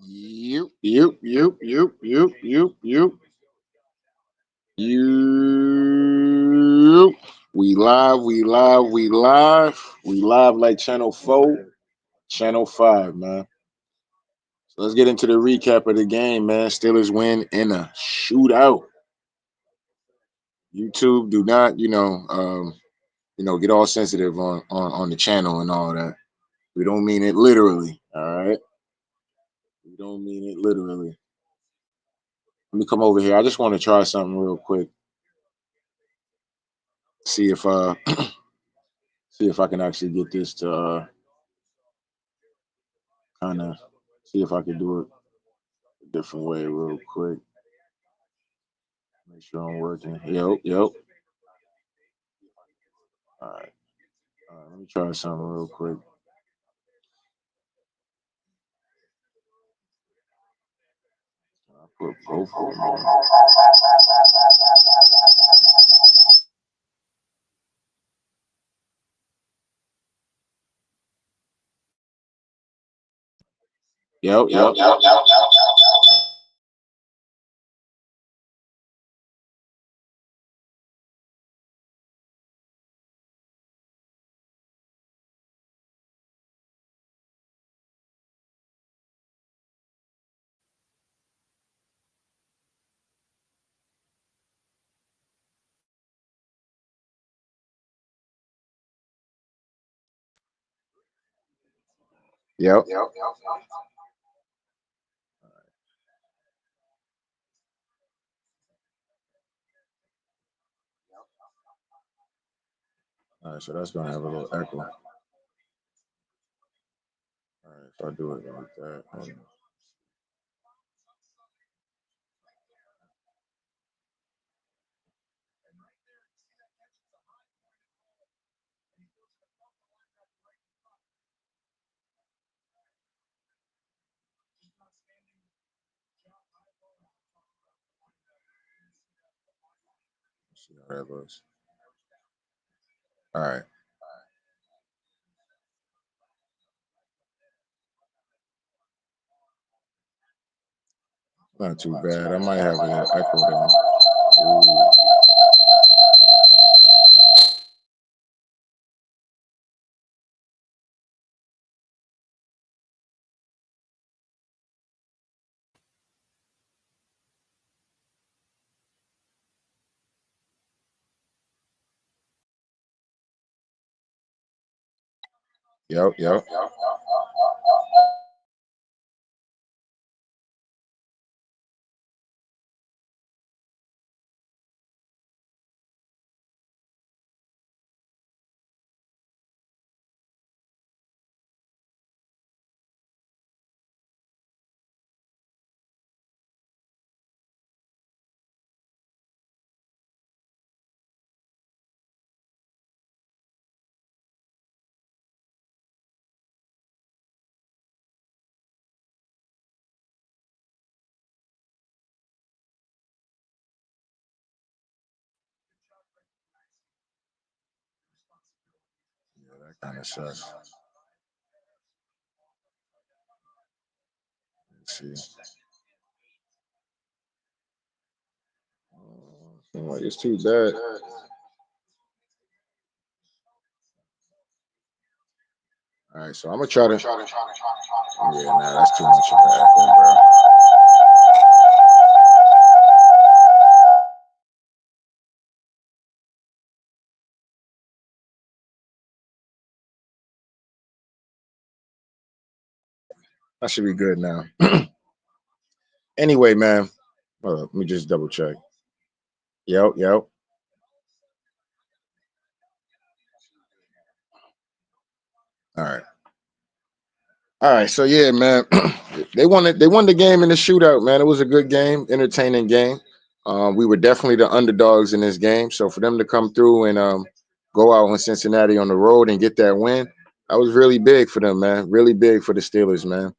You. We live, we live like Channel 4, Channel 5, man. So let's get into the recap of the game, man. Steelers win in a shootout. YouTube, do not, get all sensitive on the channel and all that. We don't mean it literally, all right? We don't mean it literally. Let me come over here. I just want to try something real quick. See if see if I can actually get this to kind of see if I can do it a different way real quick. Make sure I'm working. Yep. All right. All right. Let me try something real quick. I put both of them on. Yep. Yep. All right. So that's gonna have a little echo. All right. If I do it like that. Hold on. Let's see how that looks. All right. Not too bad. I might have an echo there. Ooh. Yep. Yeah, that kind of sucks. Let's see. Seem like it's too bad. All right, so I'm gonna try to. Yeah, nah, that's too much of an echo, bro. That should be good now. Anyway, man, let me just double check. Yep. All right. All right, so yeah, man, they won it. They won the game in the shootout, man. It was a good game, entertaining game. We were definitely the underdogs in this game, so for them to come through and go out in Cincinnati on the road and get that win, that was really big for them, man. Really big for the Steelers, man.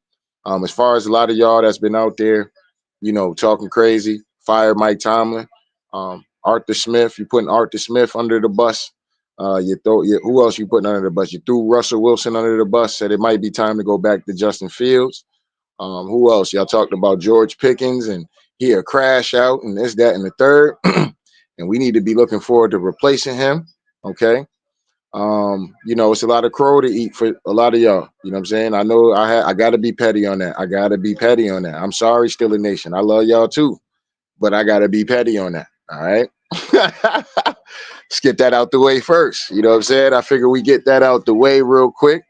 As far as a lot of y'all that's been out there, talking crazy, fire Mike Tomlin, Arthur Smith. You putting Arthur Smith under the bus. Who else you putting under the bus? You threw Russell Wilson under the bus. Said it might be time to go back to Justin Fields. Who else? Y'all talked about George Pickens and he a crash out and this, that, and the third. And we need to be looking forward to replacing him. Okay. It's a lot of crow to eat for a lot of y'all. You know what I'm saying? I know I gotta be petty on that. I gotta be petty on that. I'm sorry, Steeler Nation. I love y'all too, but I gotta be petty on that. All right. Let's get that out the way first. You know what I'm saying? I figure we get that out the way real quick.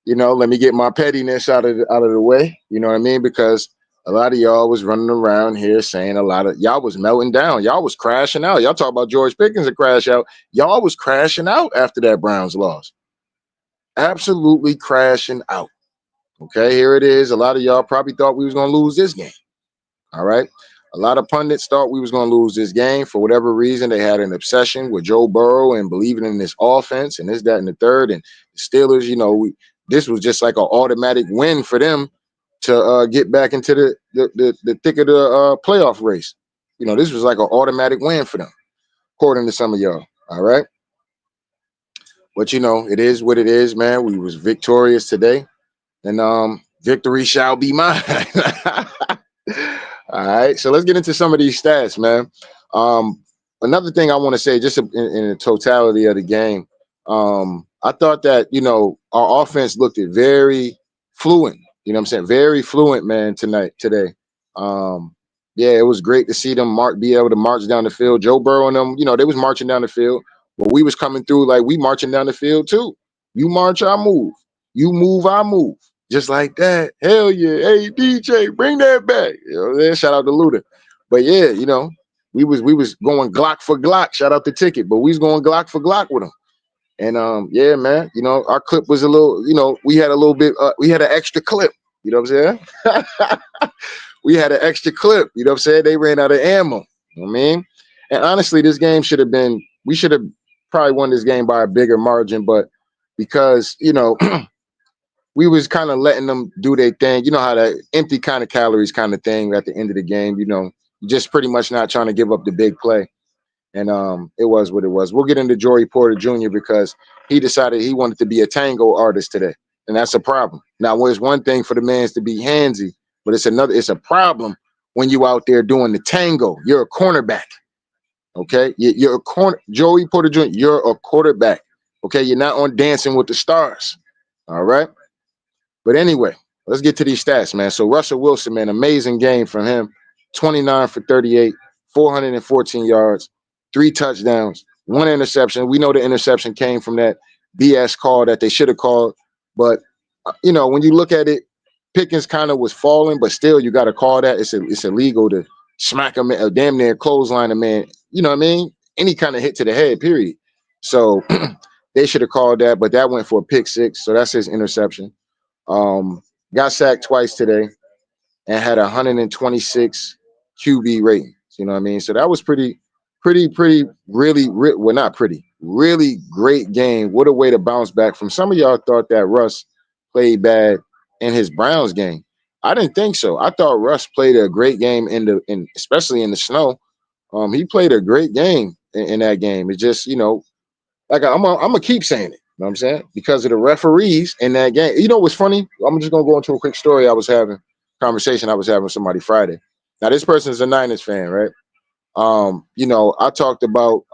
Let me get my pettiness out of the way. You know what I mean? Because a lot of y'all was running around here saying a lot of y'all was melting down. Y'all was crashing out. Y'all talk about George Pickens and crash out. Y'all was crashing out after that Browns loss. Absolutely crashing out. Okay, here it is. A lot of y'all probably thought we was gonna lose this game. All right. A lot of pundits thought we was going to lose this game for whatever reason. They had an obsession with Joe Burrow and believing in this offense and this, that, and the third. And the Steelers, this was just like an automatic win for them to get back into the thick of the playoff race. This was like an automatic win for them, according to some of y'all. All right. But it is what it is, man. We was victorious today, and victory shall be mine. All right, so let's get into some of these stats, man. Another thing I want to say, just in the totality of the game, I thought that our offense looked very fluent. You know what I'm saying? Very fluent, man. Today. Yeah, it was great to see them be able to march down the field. Joe Burrow and them, they was marching down the field, but we was coming through like we marching down the field too. You march, I move. You move, I move. Just like that. Hell yeah. Hey, DJ, bring that back. Shout out to Luda. But yeah, we was going Glock for Glock. Shout out the ticket, but we was going Glock for Glock with them. And yeah, man, our clip was a little, we had a little bit, we had an extra clip. You know what I'm saying? We had an extra clip. You know what I'm saying? They ran out of ammo. You know what I mean? And honestly, this game we should have probably won this game by a bigger margin, but because, we was kind of letting them do their thing. You know how that empty kind of calories kind of thing at the end of the game, just pretty much not trying to give up the big play. And it was what it was. We'll get into Joey Porter Jr. because he decided he wanted to be a tango artist today. And that's a problem. Now, it's one thing for the mans to be handsy, but it's a problem when you out there doing the tango. You're a cornerback. Okay. You're a Joey Porter Jr., you're a quarterback. Okay. You're not on Dancing with the Stars. All right. But anyway, let's get to these stats, man. So Russell Wilson, man, amazing game from him. 29 for 38, 414 yards, 3 touchdowns, 1 interception. We know the interception came from that BS call that they should have called. But, when you look at it, Pickens kind of was falling, but still you got to call that. It's illegal to smack a damn near clothesline a man. You know what I mean? Any kind of hit to the head, period. So they should have called that, but that went for a pick 6. So that's his interception. Got sacked twice today and had 126 QB ratings. You know what I mean? So that was pretty, well, not pretty, really great game. What a way to bounce back from. Some of y'all thought that Russ played bad in his Browns game. I didn't think so. I thought Russ played a great game especially in the snow. He played a great game in that game. It's just, like I'm gonna keep saying it. You know what I'm saying? Because of the referees in that game. You know what's funny? I'm just gonna go into a quick story conversation I was having with somebody Friday. Now this person is a Niners fan, right? I talked about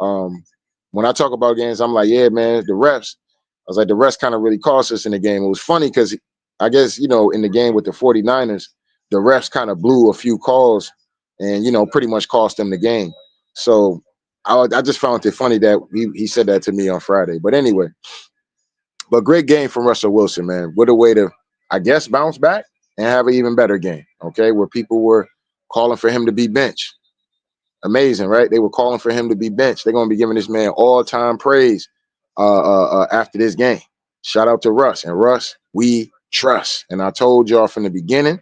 when I talk about games, I'm like, yeah, man, the refs. I was like, the refs kind of really cost us in the game. It was funny because I guess, in the game with the 49ers, the refs kind of blew a few calls and, pretty much cost them the game. So I just found it funny that he said that to me on Friday. But anyway, great game from Russell Wilson, man. What a way to, I guess, bounce back and have an even better game, okay, where people were calling for him to be benched. Amazing, right? They were calling for him to be benched. They're going to be giving this man all-time praise after this game. Shout out to Russ. And Russ, we trust. And I told y'all from the beginning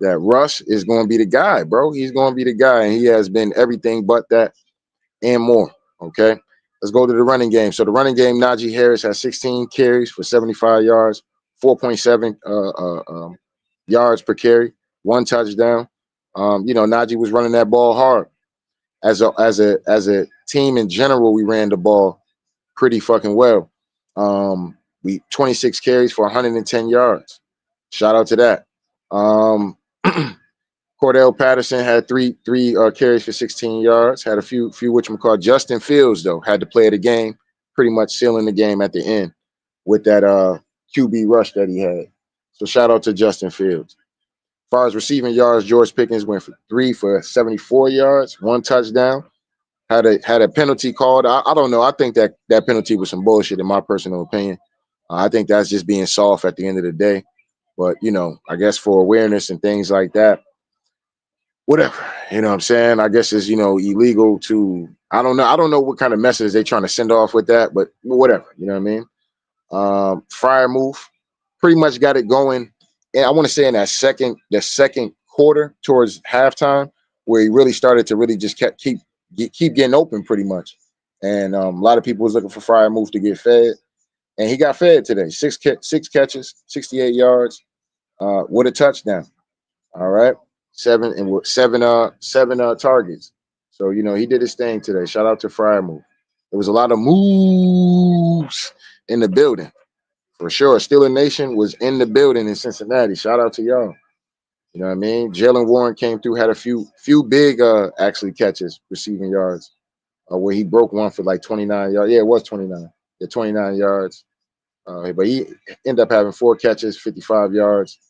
that Russ is going to be the guy, bro. He's going to be the guy, and he has been everything but that and more, okay? Let's go to the running game. So the running game, Najee Harris has 16 carries for 75 yards, 4.7 yards per carry, 1 touchdown. Najee was running that ball hard. As a team in general, we ran the ball pretty fucking well. We 26 carries for 110 yards. Shout out to that. Um, Cordell Patterson had three carries for 16 yards. Had a few whatchamacallit. Justin Fields though had to play the game, pretty much sealing the game at the end with that QB rush that he had. So shout out to Justin Fields. As far as receiving yards, George Pickens went for 3 for 74 yards, 1 touchdown. Had a penalty called. I don't know. I think that penalty was some bullshit in my personal opinion. I think that's just being soft at the end of the day. But I guess for awareness and things like that, whatever. You know what I'm saying? I guess it's illegal to. I don't know. I don't know what kind of message they're trying to send off with that, but whatever. You know what I mean? Fryer move pretty much got it going. And I want to say in the second quarter towards halftime, where he really started to really just keep getting open pretty much. And a lot of people was looking for Fryer move to get fed, and he got fed today. Six catches, 68 yards, with a touchdown. All right, seven targets. So he did his thing today. Shout out to Fryer move. There was a lot of moves in the building. For sure. Steeler Nation was in the building in Cincinnati. Shout out to y'all. You know what I mean? Jalen Warren came through, had a few big actually catches, receiving yards, where he broke one for like 29 yards. Yeah, it was 29. Yeah, 29 yards. But he ended up having 4 catches, 55 yards.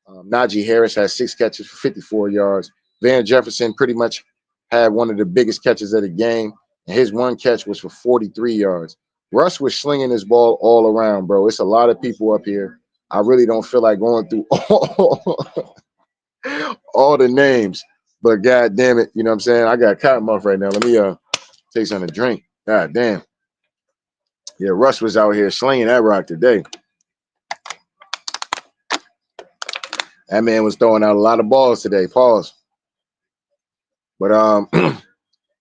Najee Harris had 6 catches for 54 yards. Van Jefferson pretty much had one of the biggest catches of the game, and his 1 catch was for 43 yards. Russ was slinging this ball all around, bro. It's a lot of people up here. I really don't feel like going through all the names, but god damn it, you know what I'm saying? I got cotton mouth right now. Let me take something to drink. God damn. Yeah, Russ was out here slinging that rock today. That man was throwing out a lot of balls today. Pause. But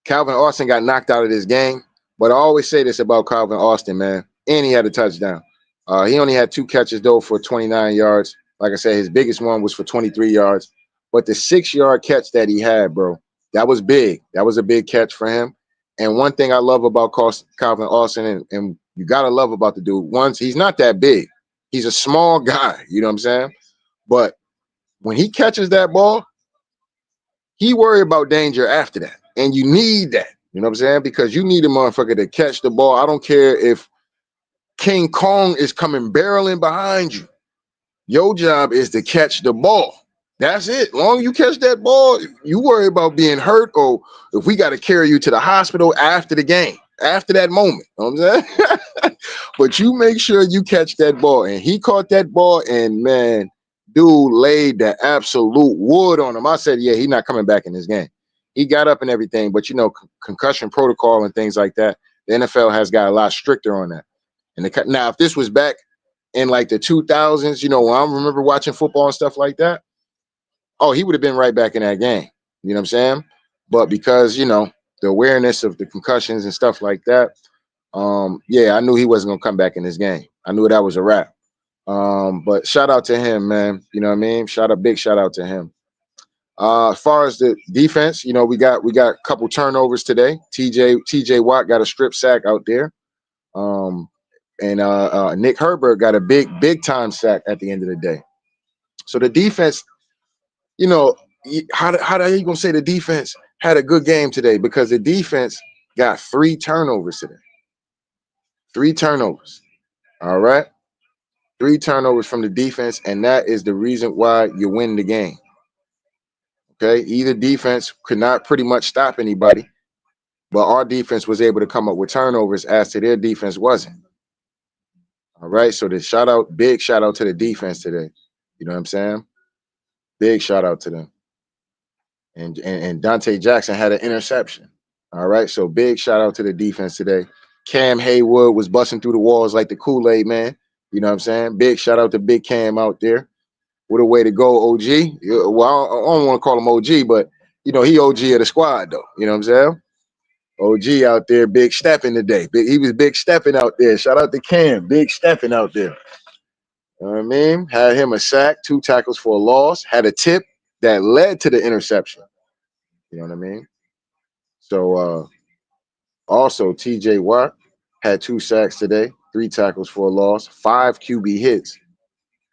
Calvin Austin got knocked out of this game. But I always say this about Calvin Austin, man. And he had a touchdown. He only had 2 catches, though, for 29 yards. Like I said, his biggest one was for 23 yards. But the 6-yard catch that he had, bro, that was big. That was a big catch for him. And one thing I love about Calvin Austin, and you got to love about the dude, he's not that big. He's a small guy, you know what I'm saying? But when he catches that ball, he worry about danger after that. And you need that. You know what I'm saying? Because you need a motherfucker to catch the ball. I don't care if King Kong is coming barreling behind you. Your job is to catch the ball. That's it. Long as you catch that ball, you worry about being hurt or if we got to carry you to the hospital after the game, after that moment. You know what I'm saying? But you make sure you catch that ball. And he caught that ball, and man, dude laid the absolute wood on him. I said, yeah, he's not coming back in this game. He got up and everything, but concussion protocol and things like that, the NFL has got a lot stricter on that. And now, if this was back in like the 2000s, when I remember watching football and stuff like that, oh, he would have been right back in that game. You know what I'm saying? But because, the awareness of the concussions and stuff like that, yeah, I knew he wasn't going to come back in this game. I knew that was a wrap. But shout out to him, man. You know what I mean? Big shout out to him. As far as the defense, we got a couple turnovers today. TJ Watt got a strip sack out there. And Nick Herbert got a big time sack at the end of the day. So the defense, how are you gonna say the defense had a good game today? Because the defense got 3 turnovers today. 3 turnovers. All right. 3 turnovers from the defense, and that is the reason why you win the game. Okay. Either defense could not pretty much stop anybody, but our defense was able to come up with turnovers as to their defense wasn't. All right. So big shout out to the defense today. You know what I'm saying? Big shout out to them. And Dante Jackson had an interception. All right. So big shout out to the defense today. Cam Haywood was busting through the walls like the Kool-Aid man. You know what I'm saying? Big shout out to Big Cam out there. What a way to go, OG. Well, I don't want to call him OG, but he OG of the squad though. You know what I'm saying? OG out there, big stepping today. He was big stepping out there. Shout out to Cam, big stepping out there. You know what I mean? Had him a sack, 2 tackles for a loss, had a tip that led to the interception. You know what I mean? So also TJ Watt had 2 sacks today, 3 tackles for a loss, 5 QB hits.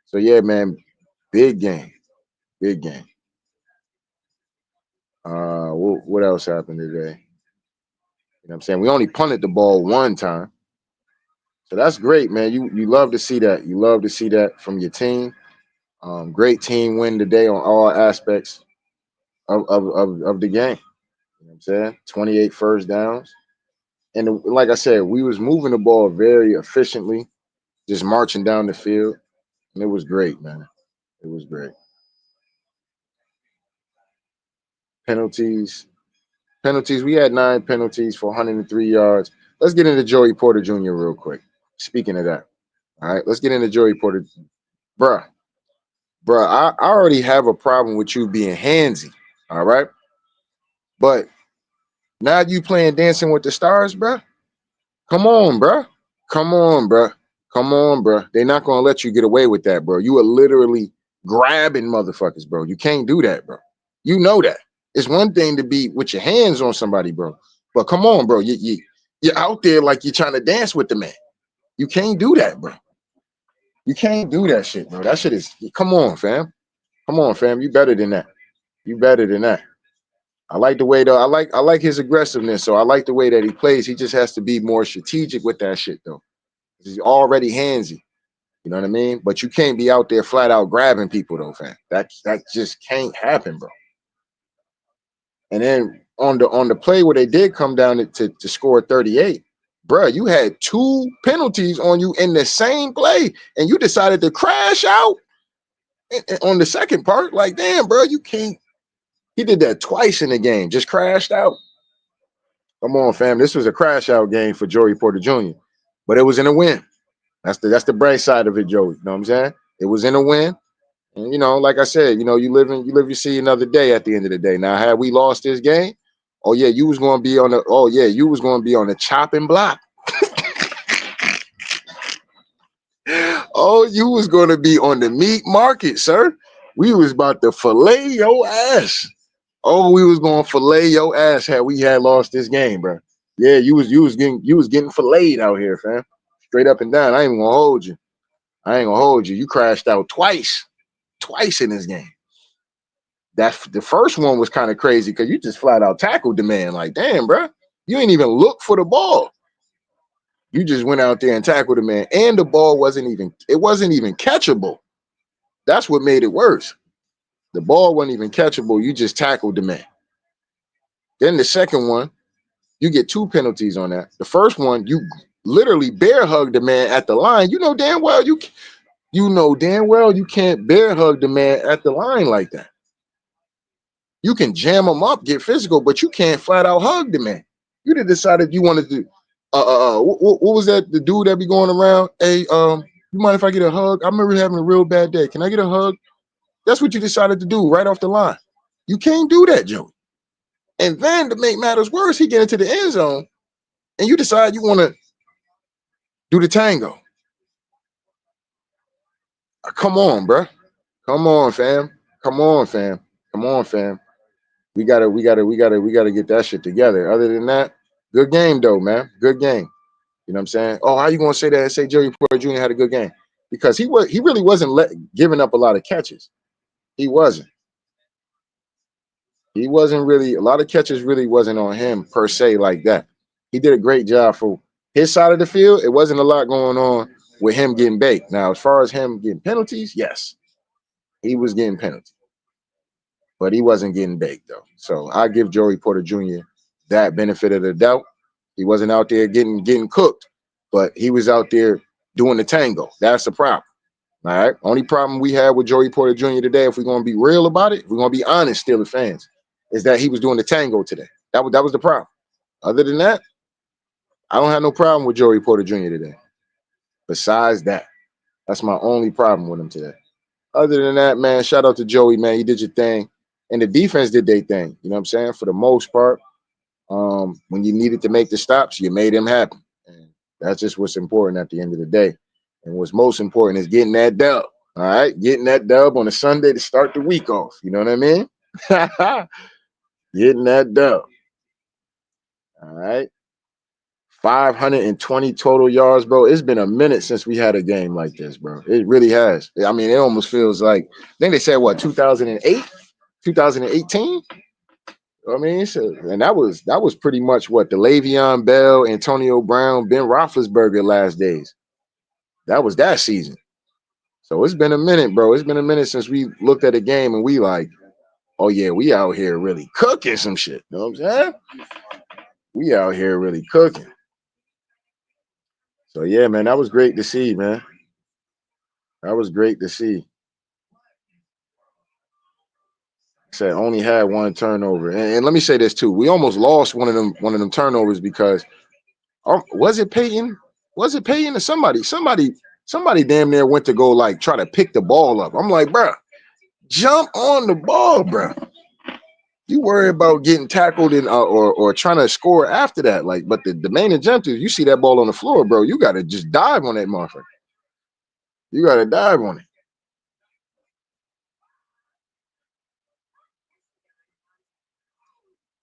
So yeah, man, big game. Big game. What else happened today? You know what I'm saying? We only punted the ball one time. So that's great, man. You love to see that. You love to see that from your team. Great team win today on all aspects of the game. You know what I'm saying? 28 first downs. And like I said, we was moving the ball very efficiently, just marching down the field. And it was great, man. It was great. Penalties. Penalties. We had 9 penalties for 103 yards. Let's get into Joey Porter Jr. real quick. Speaking of that. All right, let's get into Joey Porter. Bruh, I already have a problem with you being handsy. All right. But now you playing Dancing with the Stars, bruh. Come on, bruh. Come on, bruh. Come on, bruh. They're not gonna let you get away with that, bro. You are literally grabbing motherfuckers, bro. You can't do that, bro. You know that. It's one thing to be with your hands on somebody, bro. But come on, bro. You're out there like you're trying to dance with the man. You can't do that, bro. You can't do that shit, bro. That shit is come on, fam. Come on, fam. You better than that. You better than that. I like the way though. I like his aggressiveness. So I like the way that he plays. He just has to be more strategic with that shit though. He's already handsy. You know what I mean? But you can't be out there flat out grabbing people though, fam. That just can't happen, bro. And then on the play where they did come down to score 38, bro, you had 2 penalties on you in the same play, and you decided to crash out on the second part. Like, damn, bro, you can't. He did that twice in the game, just crashed out. Come on, fam. This was a crash out game for Joey Porter Jr., but it was in a win. That's the bright side of it, Joey. You know what I'm saying? It was in a win. And like I said, you see another day at the end of the day. Now, had we lost this game, oh yeah, you was gonna be on the chopping block. Oh, you was gonna be on the meat market, sir. We was about to fillet your ass. Oh, we was gonna fillet your ass had we had lost this game, bro. Yeah, you was getting filleted out here, fam. Straight up and down. I ain't even gonna hold you. I ain't gonna hold you. You crashed out twice in this game. That the first one was kind of crazy because you just flat out tackled the man. Like, damn, bro, you ain't even look for the ball. You just went out there and tackled the man, and the ball wasn't even catchable. That's what made it worse. The ball wasn't even catchable. You just tackled the man. Then the second one, you get 2 penalties on that. The first one, you literally bear hugged the man at the line. You know damn well you can't bear hug the man at the line like that. You can jam him up, get physical, but you can't flat out hug the man. You done decided you wanted to. What was that? The dude that be going around? Hey, you mind if I get a hug? I remember having a real bad day. Can I get a hug? That's what you decided to do right off the line. You can't do that, Joey. And then to make matters worse, he get into the end zone, and you decide you want to do the tango. Come on, bro. Come on, fam. Come on, fam. Come on, fam. We gotta get that shit together. Other than that, good game though, man. Good game. You know what I'm saying? Oh, how you gonna say that and say Joey Porter Jr. had a good game? Because he really wasn't giving up a lot of catches. He wasn't. He wasn't really a lot of catches really wasn't on him per se like that. He did a great job for his side of the field. It wasn't a lot going on with him getting baked. Now, as far as him getting penalties, yes, he was getting penalties, but he wasn't getting baked though. So I give Joey Porter Jr. that benefit of the doubt. He wasn't out there getting cooked, but he was out there doing the tango. That's the problem. All right. Only problem we had with Joey Porter Jr. today, if we're gonna be real about it, if we're gonna be honest, still the fans, is that he was doing the tango today. That was the problem. Other than that, I don't have no problem with Joey Porter Jr. today. Besides that, that's my only problem with him today. Other than that, man, shout out to Joey, man. You did your thing. And the defense did their thing. You know what I'm saying? For the most part, when you needed to make the stops, you made them happen. And that's just what's important at the end of the day. And what's most important is getting that dub. All right, getting that dub on a Sunday to start the week off. You know what I mean? Getting that dub. All right. 520 total yards, bro. It's been a minute since we had a game like this, bro. It really has. I mean, it almost feels like I think they said what 2008, 2018. I mean, and that was pretty much what the Le'Veon Bell, Antonio Brown, Ben Roethlisberger last days. That was that season. So it's been a minute, bro. It's been a minute since we looked at a game and we like, oh yeah, we out here really cooking some shit. You know what I'm saying? We out here really cooking. So yeah, man, that was great to see, man. That was great to see. Said only had one turnover, and let me say this too: we almost lost one of them turnovers because was it Peyton? Was it Peyton or somebody? Somebody damn near went to go like try to pick the ball up. I'm like, bro, jump on the ball, bro. You worry about getting tackled and or trying to score after that, like. But the main objective, you see that ball on the floor, bro. You got to just dive on that motherfucker. You got to dive on it.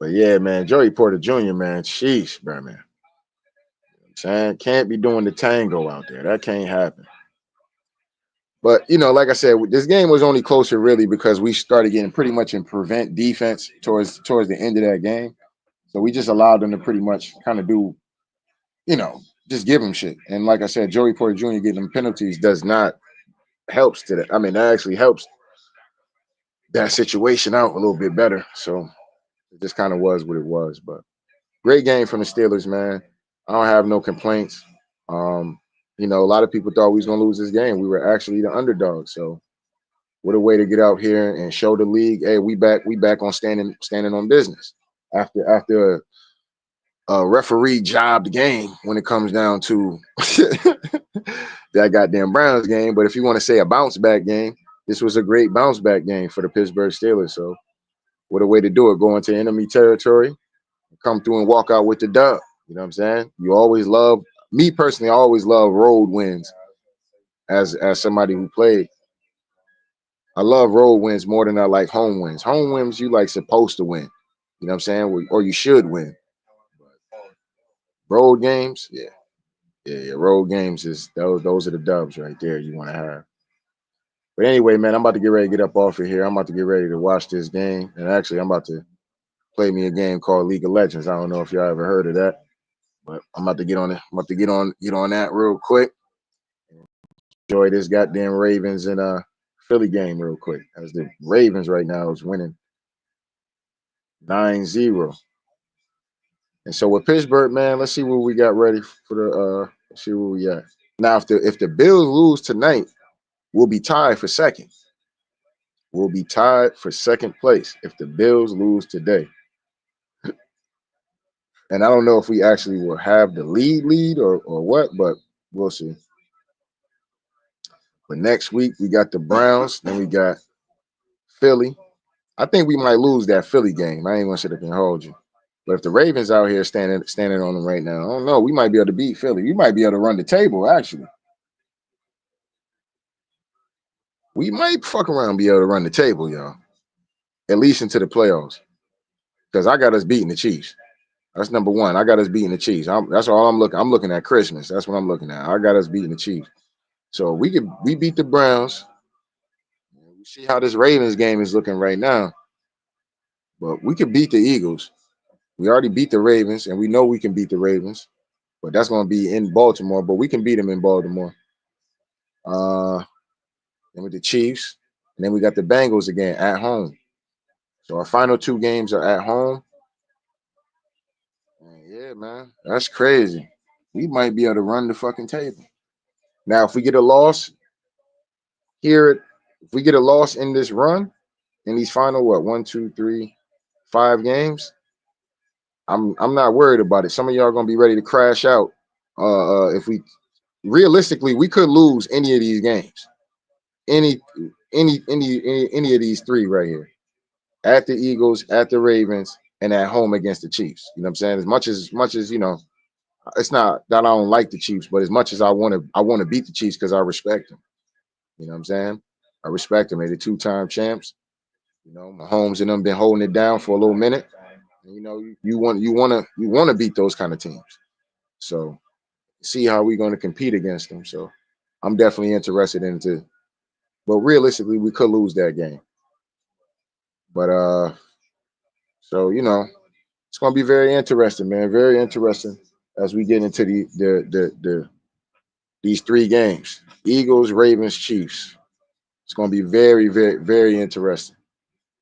But yeah, man, Joey Porter Jr., man, sheesh, bro, man. Saying can't be doing the tango out there. That can't happen. But like I said, this game was only closer really because we started getting pretty much in prevent defense towards the end of that game. So we just allowed them to pretty much kind of do, just give them shit. And like I said, Joey Porter Jr. getting them penalties does not helps to that. I mean, that actually helps that situation out a little bit better. So it just kind of was what it was. But great game from the Steelers, man. I don't have no complaints. Um, a lot of people thought we was gonna lose this game. We were actually the underdog. So what a way to get out here and show the league, hey, we back on standing on business after a referee jobbed game when it comes down to that goddamn Browns game. But if you want to say a bounce back game, this was a great bounce back game for the Pittsburgh Steelers. So what a way to do it, go into enemy territory, come through and walk out with the dub. You know what I'm saying? You always love me personally, I always love road wins as somebody who played. I love road wins more than I like home wins. Home wins you like supposed to win. You know what I'm saying? Or you should win. Road games, yeah. Yeah. Road games is those are the dubs right there you want to have. But anyway, man, I'm about to get ready to get up off of here. I'm about to get ready to watch this game. And actually, I'm about to play me a game called League of Legends. I don't know if y'all ever heard of that, but I'm about to get on it. I'm about to get on that real quick. Enjoy this goddamn Ravens and Philly game real quick. As the Ravens right now is winning 9-0. And so with Pittsburgh, man, let's see what we got ready for the let's see where we at. Now if the Bills lose tonight, we'll be tied for second. We'll be tied for second place if the Bills lose today. And I don't know if we actually will have the lead or what, but we'll see. But next week we got the Browns, then we got Philly. I think we might lose that Philly game. I ain't gonna sit up and hold you. But if the Ravens out here standing on them right now, I don't know. We might be able to beat Philly. We might be able to run the table, actually. We might fuck around and be able to run the table, y'all. At least into the playoffs. Because I got us beating the Chiefs. That's number one. I got us beating the Chiefs. That's all I'm looking. I'm looking at Christmas. That's what I'm looking at. I got us beating the Chiefs. So we beat the Browns. We see how this Ravens game is looking right now. But we could beat the Eagles. We already beat the Ravens, and we know we can beat the Ravens. But that's going to be in Baltimore. But we can beat them in Baltimore. Then with the Chiefs, and then we got the Bengals again at home. So our final two games are at home. And yeah, man, that's crazy. We might be able to run the fucking table. Now, if we get a loss here, if we get a loss in this run, in these final what 1, 2, 3, 5 games, I'm not worried about it. Some of y'all are gonna be ready to crash out. If we realistically, we could lose any of these games, any any of these three right here, at the Eagles, at the Ravens, and at home against the Chiefs. You know what I'm saying? As much as it's not that I don't like the Chiefs, but as much as I want to beat the Chiefs because I respect them. You know what I'm saying? I respect them. They're the two-time champs. Mahomes and them been holding it down for a little minute. And, you want to beat those kind of teams. So see how we're going to compete against them. So I'm definitely interested in it too. But realistically, we could lose that game. But so it's gonna be very interesting, man. Very interesting as we get into the these three games: Eagles, Ravens, Chiefs. It's gonna be very, very, very interesting.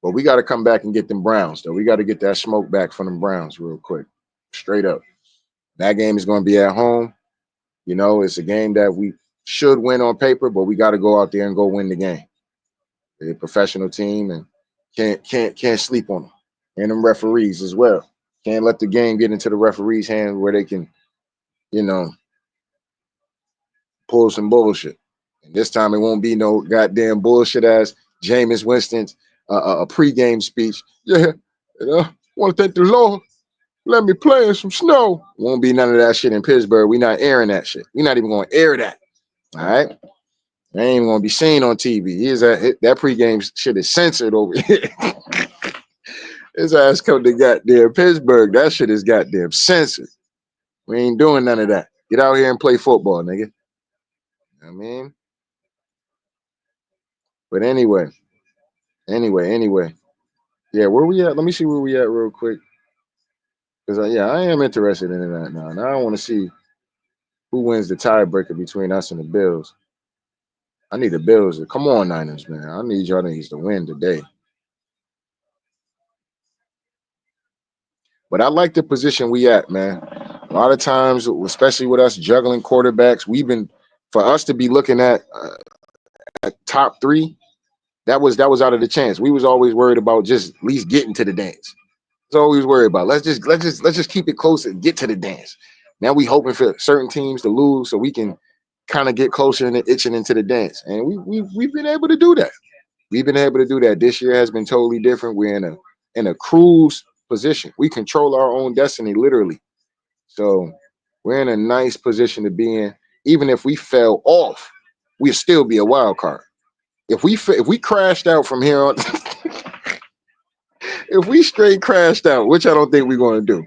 But we got to come back and get them Browns, though. We got to get that smoke back from them Browns real quick, straight up. That game is going to be at home. It's a game that we should win on paper, but we got to go out there and go win the game. They're a professional team and can't sleep on them. And them referees as well. Can't let the game get into the referees' hands where they can, you know, pull some bullshit. And this time it won't be no goddamn bullshit as Jameis Winston's a pregame speech. Yeah, want to thank the Lord. Let me play in some snow. Won't be none of that shit in Pittsburgh. We not airing that shit. We not even going to air that. All right. They ain't even going to be seen on TV. That pregame shit is censored over here. His ass come to goddamn Pittsburgh. That shit is goddamn censored. We ain't doing none of that. Get out here and play football, nigga. I mean, but anyway. Yeah, where we at? Let me see where we at real quick. Because I am interested in that now. Now I want to see who wins the tiebreaker between us and the Bills. I need the Bills to come on, Niners, man. I need y'all niggas to win today. But I like the position we at, man. A lot of times, especially with us juggling quarterbacks, for us to be looking at top three. That was out of the chance. We was always worried about just at least getting to the dance. It's always worried about let's just keep it close and get to the dance. Now we hoping for certain teams to lose so we can kind of get closer and itching into the dance. And we've been able to do that. We've been able to do that. This year has been totally different. We're in a cruise position. We control our own destiny, literally. So we're in a nice position to be in. Even if we fell off, we'd still be a wild card. If we crashed out from here on, if we straight crashed out, which I don't think we're going to do,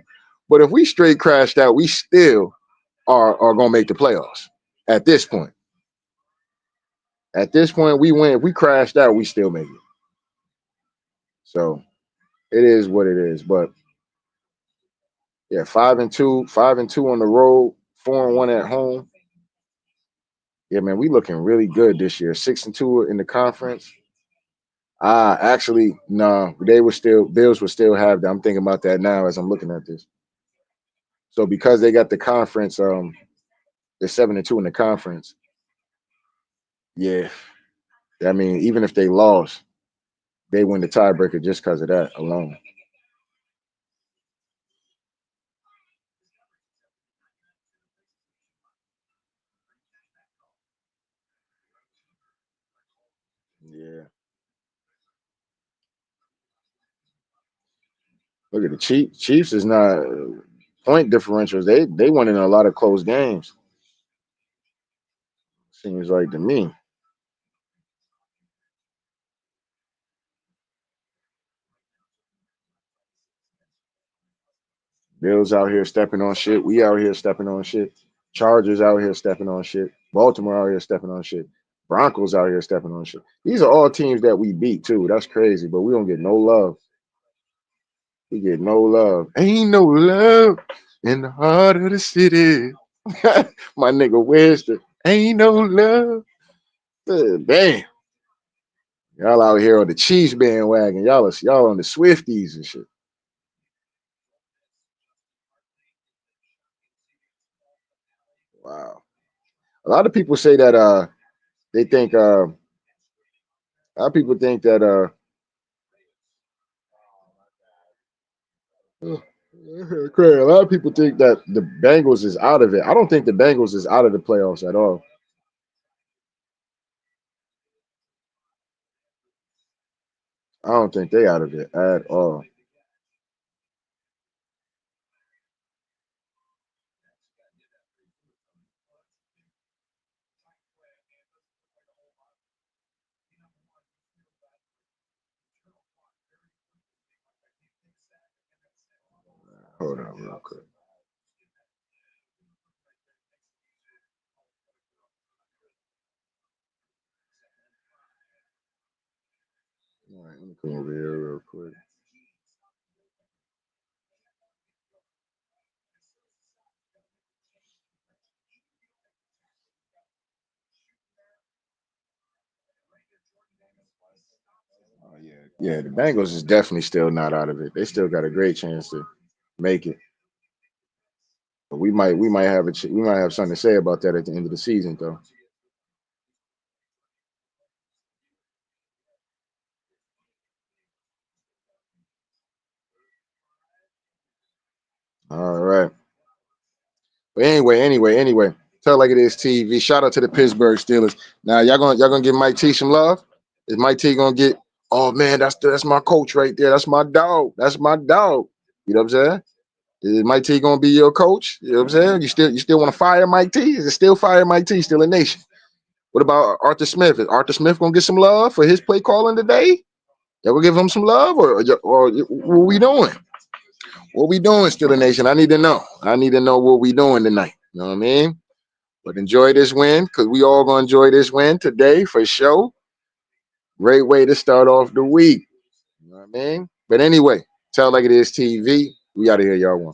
but if we straight crashed out, we still are going to make the playoffs. At this point, we win. If we crashed out, we still make it. So it is what it is. But yeah, 5-2, 5-2 on the road, 4-1 at home. Yeah, man, we looking really good this year. 6-2 in the conference. Actually, no, Bills would still have that. I'm thinking about that now as I'm looking at this. So because they got the conference, they're 7-2 in the conference. Yeah, I mean, even if they lost, they win the tiebreaker just because of that alone. Yeah. Look at the Chiefs. Chiefs is not point differentials. They won in a lot of close games. Seems like to me. Bills out here stepping on shit. We out here stepping on shit. Chargers out here stepping on shit. Baltimore out here stepping on shit. Broncos out here stepping on shit. These are all teams that we beat too. That's crazy, but we don't get no love. We get no love. Ain't no love in the heart of the city. My nigga, where's the ain't no love? Damn. Y'all out here on the Chiefs bandwagon. Y'all on the Swifties and shit. Wow. A lot of people say that they think a lot of people think that Craig, a lot of people think that the Bengals is out of it. I don't think the Bengals is out of the playoffs at all. I don't think they out of it at all. Hold on real quick. All right, let me come over here real quick. Oh yeah, yeah. The Bengals is definitely still not out of it. They still got a great chance to make it. But we might have something to say about that at the end of the season, though. All right. But anyway. Tell like it is TV. Shout out to the Pittsburgh Steelers. Now y'all gonna give Mike T some love? Is Mike T gonna get? Oh man, that's my coach right there. That's my dog. That's my dog. You know what I'm saying? Is Mike T gonna be your coach? You know what I'm saying? You still want to fire Mike T? Is it still fire Mike T? Still a nation? What about Arthur Smith? Is Arthur Smith gonna get some love for his play calling today? Y'all gonna give him some love, or what we doing? What we doing, still a nation? I need to know. I need to know what we doing tonight. You know what I mean? But enjoy this win because we all gonna enjoy this win today for sure. Great way to start off the week. You know what I mean? But anyway, tell like it is TV. We out of here, y'all. One.